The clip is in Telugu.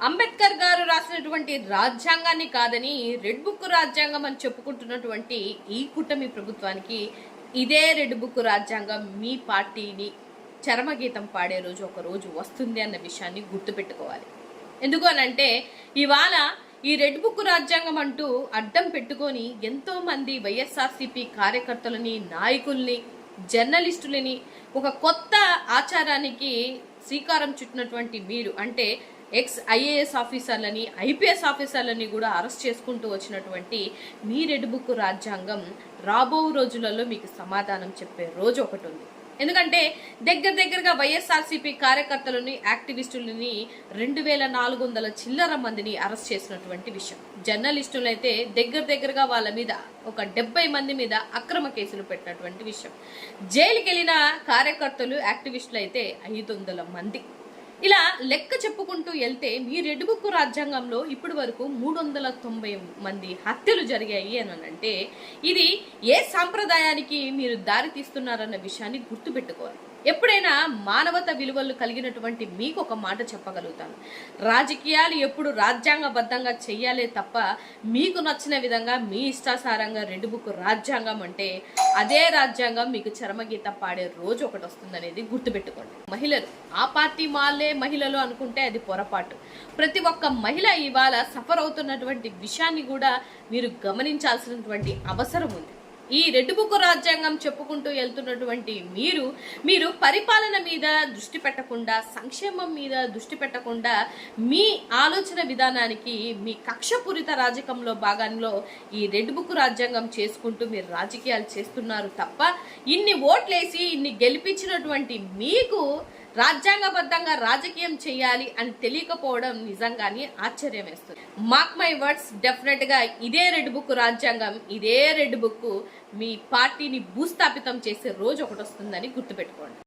అంబేద్కర్ గారు రాసినటువంటి రాజ్యాంగాన్ని కాదని రెడ్ బుక్ రాజ్యాంగం అని చెప్పుకుంటున్నటువంటి ఈ కూటమి ప్రభుత్వానికి ఇదే రెడ్ బుక్ రాజ్యాంగం మీ పార్టీని చరమగీతం పాడే రోజు ఒక రోజు వస్తుంది అన్న విషయాన్ని గుర్తుపెట్టుకోవాలి. ఎందుకు అనంటే ఇవాళ ఈ రెడ్ బుక్ రాజ్యాంగం అంటూ అడ్డం పెట్టుకొని ఎంతో మంది వైఎస్ఆర్సీపీ కార్యకర్తలని, నాయకుల్ని, జర్నలిస్టులని ఒక కొత్త ఆచారానికి శ్రీకారం చుట్టినటువంటి మీరు, అంటే ఎక్స్ ఐఏఎస్ ఆఫీసర్లని, ఐపీఎస్ ఆఫీసర్లని కూడా అరెస్ట్ చేసుకుంటూ వచ్చినటువంటి మీ రెడ్ బుక్ రాజ్యాంగం రాబో రోజులలో మీకు సమాధానం చెప్పే రోజు ఒకటి ఉంది. ఎందుకంటే దగ్గరగా వైఎస్ఆర్సీపీ కార్యకర్తలని, యాక్టివిస్టులని 2400 చిల్లర మందిని అరెస్ట్ చేసినటువంటి విషయం. జర్నలిస్టులు అయితే దగ్గరగా వాళ్ళ మీద ఒక 70 మంది మీద అక్రమ కేసులు పెట్టినటువంటి విషయం. జైలుకి వెళ్ళిన కార్యకర్తలు, యాక్టివిస్టులు అయితే 500 మంది. ఇలా లెక్క చెప్పుకుంటూ వెళ్తే మీ రెడ్ బుక్ రాజ్యాంగంలో ఇప్పటి వరకు 390 మంది హత్యలు జరిగాయి అని అంటే ఇది ఏ సాంప్రదాయానికి మీరు దారి తీస్తున్నారన్న విషయాన్ని గుర్తుపెట్టుకోవాలి. ఎప్పుడైనా మానవత విలువలు కలిగినటువంటి మీకు ఒక మాట చెప్పగలుగుతాను, రాజకీయాలు ఎప్పుడు రాజ్యాంగబద్ధంగా చెయ్యాలే తప్ప మీకు నచ్చిన విధంగా మీ ఇష్టాసారంగా రెడ్ బుక్ రాజ్యాంగం అంటే అదే రాజ్యాంగం మీకు చరమగీత పాడే రోజు ఒకటి వస్తుందనేది గుర్తుపెట్టుకోండి. మహిళలు ఆ పార్టీ వాళ్ళే మహిళలు అనుకుంటే అది పొరపాటు. ప్రతి ఒక్క మహిళ ఇవాళ సఫర్ అవుతున్నటువంటి విషయాన్ని కూడా మీరు గమనించాల్సినటువంటి అవసరం ఉంది. ఈ రెడ్ బుక్ రాజ్యాంగం చెప్పుకుంటూ వెళ్తున్నటువంటి మీరు పరిపాలన మీద దృష్టి పెట్టకుండా, సంక్షేమం మీద దృష్టి పెట్టకుండా మీ ఆలోచన విధానానికి మీ కక్షపూరిత రాజకీయంలో భాగంలో ఈ రెడ్ బుక్ రాజ్యాంగం చేసుకుంటూ మీరు రాజకీయాలు చేస్తున్నారు తప్ప ఇన్ని ఓట్లేసి ఇన్ని గెలిపించినటువంటి మీకు రాజ్యాంగబద్ధంగా రాజకీయం చేయాలి అని తెలియకపోవడం నిజంగానే ఆశ్చర్యం వేస్తుంది. మార్క్ మై వర్డ్స్, డెఫినెట్ గా ఇదే రెడ్ బుక్ రాజ్యాంగం, ఇదే రెడ్ బుక్ మీ పార్టీని భూస్థాపితం చేసే రోజు ఒకటి వస్తుందని గుర్తుపెట్టుకోండి.